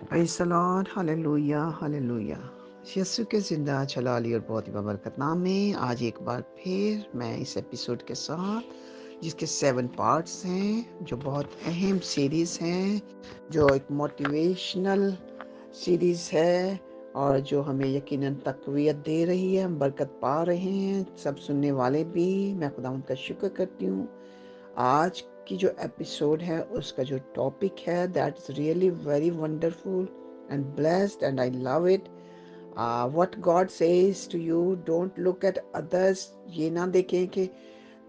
Praise the lord, hallelujah hallelujah. Yeshu के ज़िंदा जलाली और बहुत ही बबरकत नाम में आज एक बार फिर मैं इस एपिसोड के साथ जिसके 7 पार्ट्स हैं, जो बहुत अहम सीरीज़ हैं, जो एक मोटिवेशनल सीरीज़ है और जो हमें यकीनन तक़वियत दे रही है, हम बरकत पा रहे हैं, सब सुनने वाले भी। मैं खुदावंद का शुक्र करती हूँ। आज की जो एपिसोड है उसका जो टॉपिक है that is really very wonderful and blessed and I love it. What God says to you, don't look at others. ये ना देखें कि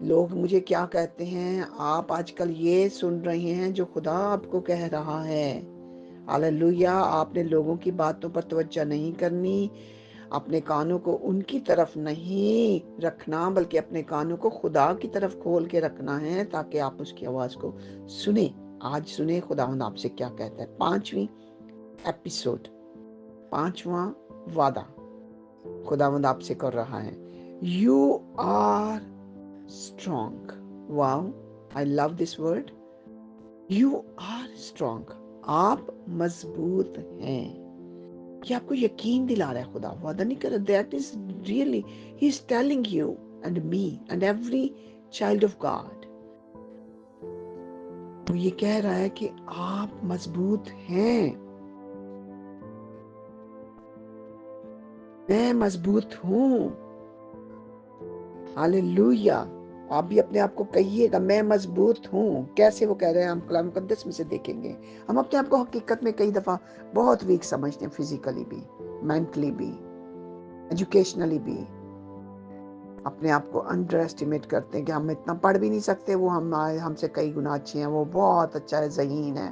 लोग मुझे क्या कहते हैं, आप आजकल ये सुन रहे हैं जो खुदा आपको कह रहा है। हालेलुया। आपने लोगों की बातों पर तवज्जो नहीं करनी, अपने कानों को उनकी तरफ नहीं रखना, बल्कि अपने कानों को खुदा की तरफ खोल के रखना है ताकि आप उसकी आवाज़ को सुने। आज सुने खुदावंद आपसे क्या कहता है। 5वीं एपिसोड, 5वां वादा खुदावंद आपसे कर रहा है। You are strong. Wow, I love this word. You are strong. आप मजबूत हैं। कि आपको यकीन दिला रहा है खुदा, वादा नहीं कर रहा। That is really he is telling you and me and every child of God. वो ये कह रहा है कि आप मजबूत हैं, मैं मजबूत हूं। हालेलुया। आप भी अपने आप को कहिएगा, मैं मजबूत हूं। कैसे वो कह रहे हैं, हम कलाम मुकद्दस में से देखेंगे। हम अपने आप को हकीकत में कई दफा बहुत वीक समझते हैं, फिजिकली भी, मेंटली भी, एजुकेशनली भी। अपने आप को अंडर एस्टिमेट करते हैं कि हम इतना पढ़ भी नहीं सकते, वो हमसे कई गुना अच्छे हैं, वो बहुत अच्छा है, ज़हीन है,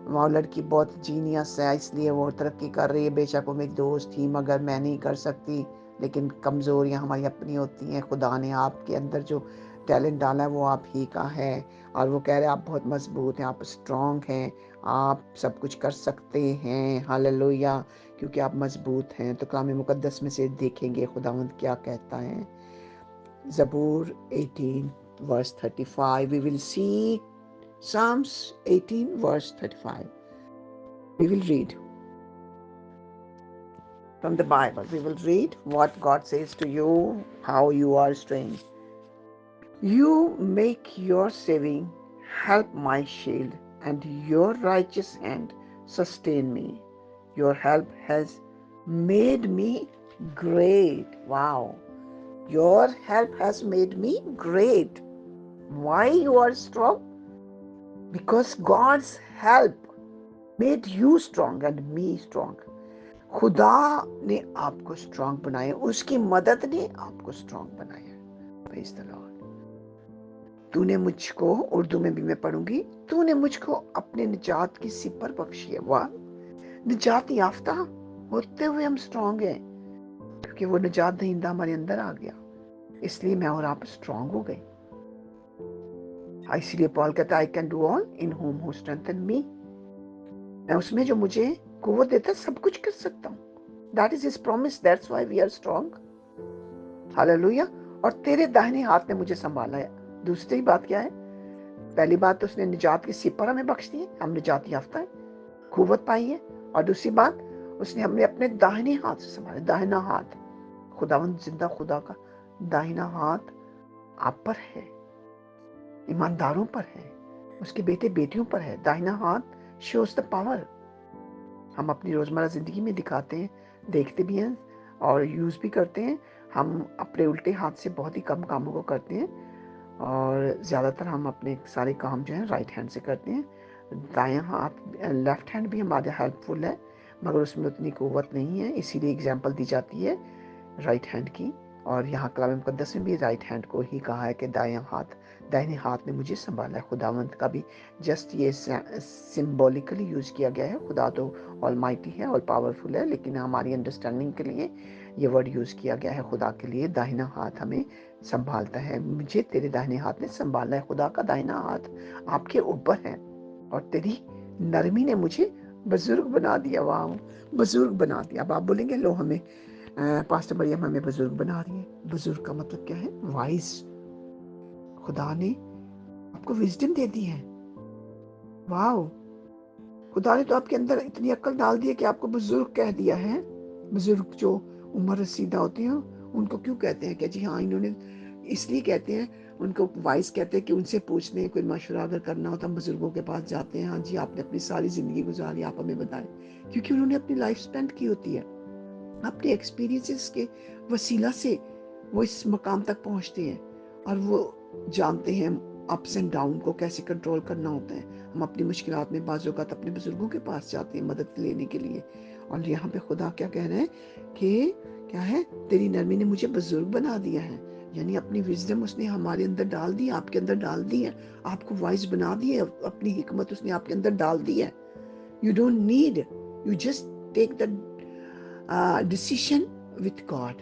वो लड़की बहुत जीनियस है, इसलिए वो तरक्की कर रही है। बेशक वो मेरी दोस्त थी मगर मैं नहीं कर सकती। लेकिन कमज़ोरियाँ हमारी अपनी होती हैं। खुदा ने आपके अंदर जो टैलेंट डाला है वो आप ही का है। और वो कह रहे हैं आप बहुत मजबूत हैं, आप स्ट्रॉन्ग हैं, आप सब कुछ कर सकते हैं। हालेलुया। क्योंकि आप मजबूत हैं। तो कलाम मुकद्दस में से देखेंगे खुदावंद क्या कहता है। Zabur 18 verse 35. We will see Psalms 18 verse 35. We will read from the Bible. We will read what God says to you, how you are strength. You make your saving help my shield, and your righteous hand sustain me. Your help has made me great. Wow. Your help has made me great. Why you are strong? Because God's help made you strong and me strong. खुदा ने आपको strong बनाया, उसकी मदद ने आपको strong बनाया। Praise the Lord. तूने मुझको, उर्दू में भी मैं पढ़ूंगी, तूने मुझको अपने निजात की सिपर बख्शी है। वाह, निजात याफ्ता होते हुए हम स्ट्रांग हैं, क्योंकि वो निजात दहिंदा हमारे अंदर आ गया। इसलिए मैं और आप स्ट्रांग हो गए। इसलिए पॉल कहता है I can do all in him who strengthen me. मैं उसमें जो मुझे कुव्वत देता है सब कुछ कर सकता हूँ। That is his promise, that's why we are strong. Hallelujah. और तेरे दाहिने हाथ ने मुझे संभाला है। दूसरी बात क्या है? पहली बात तो उसने निजात की सिपर हमें बख्श दी है, हम निजात याफ्ता है, कुव्वत पाई है। और दूसरी बात, उसने हमें अपने दाहिने हाथ से संभाला। दाहिना हाथ, खुदावंद जिंदा खुदा का दाहिना हाथ आप पर है, ईमानदारों पर है, उसके बेटे बेटियों पर है। दाहिना हाथ शोज द पावर। हम अपनी रोज़मर्रा ज़िंदगी में दिखाते हैं, देखते भी हैं और यूज़ भी करते हैं। हम अपने उल्टे हाथ से बहुत ही कम कामों को करते हैं और ज़्यादातर हम अपने सारे काम जो है राइट हैंड से करते हैं। दायां हाथ, लेफ्ट हैंड भी हमारा हेल्पफुल है, मगर उसमें उतनी क़ुव्वत नहीं है। इसीलिए एग्जाम्पल दी जाती है राइट हैंड की। और यहाँ कलाम मुक़द्दस में भी राइट हैंड को ही कहा है कि दाहिने हाथ ने मुझे संभाला है। खुदावंत का भी जस्ट ये सिम्बॉलिकली यूज़ किया गया है। खुदा तो ऑलमाइटी है और पावरफुल है, लेकिन हमारी अंडरस्टैंडिंग के लिए ये वर्ड यूज़ किया गया है। खुदा के लिए दाहिना हाथ हमें संभालता है। मुझे तेरे दाहिने हाथ ने संभाला है। खुदा का दाहिना हाथ आपके ऊपर है और तेरी नरमी ने मुझे बुजुर्ग बना दिया। वाह, बुजुर्ग बना दिया। अब आप बोलेंगे लो हमें पास्टर मरियम हमें बुजुर्ग बना रही है। बुजुर्ग का मतलब क्या है? वाइज। खुदा ने आपको विजडम दे दी है। वाओ, خدا نے تو آپ کے اندر اتنی عقل ڈال دی ہے کہ آپ کو بزرگ کہہ دیا ہے. بزرگ جو عمر رسیدہ ہوتے ہیں ان کو کیوں کہتے ہیں کہ جی ہاں انہوں نے، اس لیے کہتے ہیں ان کو وائس کہتے ہیں کہ ان سے پوچھ لیں، کوئی مشورہ اگر کرنا ہوتا ہم بزرگوں کے پاس جاتے ہیں. ہاں جی آپ نے اپنی ساری زندگی گزاری، آپ ہمیں بتائیں، کیونکہ انہوں نے اپنی لائف سپینڈ کی ہوتی ہے. اپنے ایکسپیرینسز کے وسیلہ سے وہ اس مقام تک پہنچتے ہیں اور وہ جانتے ہیں اپس اینڈ ڈاؤن کو کیسے کنٹرول کرنا ہوتا ہے. ہم اپنی مشکلات میں بعض اوقات اپنے بزرگوں کے پاس جاتے ہیں مدد لینے کے لیے. اور یہاں پہ خدا کیا کہہ رہے ہیں کہ کیا ہے، تیری نرمی نے مجھے بزرگ بنا دیا ہے. یعنی اپنی وزڈم اس نے ہمارے اندر ڈال دی، آپ کے اندر ڈال دی ہے، آپ کو وائز بنا دی ہے، اپنی حکمت اس نے آپ کے اندر ڈال دی ہے. You don't need, you just take the decision with God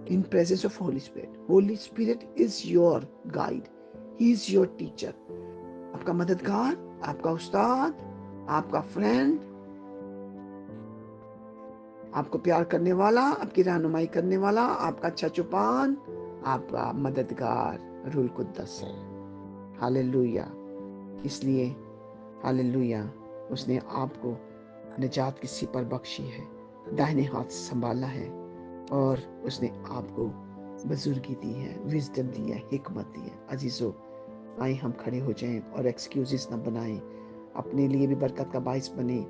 in presence of Holy Spirit. Holy Spirit is your guide. He is your teacher. آپ کا مددگار، آپ کا استاد، آپ کا فرینڈ، آپ کو پیار کرنے والا، آپ کی رہنمائی کرنے والا، آپ کا اچھا چوپان، آپ کا مددگار روح القدس ہے. ہاللویا. اس لیے ہاللویا اس نے آپ کو نجات کسی پر بخشی ہے، داہنے ہاتھ سنبھالا ہے، اور اس نے آپ کو بزرگی دی ہے، وزڈم دی ہے، حکمت دی ہے. عزیزو آئیں ہم کھڑے ہو جائیں اور ایکسکیوزز نہ بنائیں، اپنے لیے بھی برکت کا باعث بنیں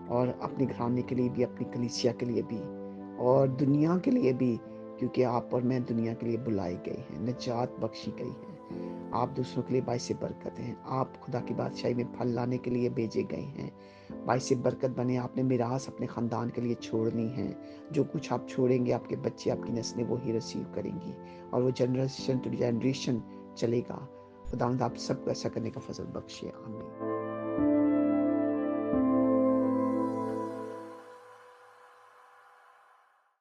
اور اپنے گھرانے کے لیے بھی، اپنی کلیسیا کے لیے بھی اور دنیا کے لیے بھی، کیونکہ آپ اور میں دنیا کے لیے بلائے گئے ہیں، نجات بخشی گئی ہے. آپ دوسروں کے لیے باعث برکت ہیں، آپ خدا کی بادشاہی میں پھل لانے کے لیے بھیجے گئے ہیں. باعث برکت بنے. آپ نے میراث اپنے خاندان کے لیے چھوڑنی ہے. جو کچھ آپ چھوڑیں گے آپ کے بچے، آپ کی نسلیں وہی ریسیو کریں گی اور وہ جنریشن ٹو جنریشن چلے گا. خداوند آپ سب کو ایسا کرنے کا فضل بخشے. آمین.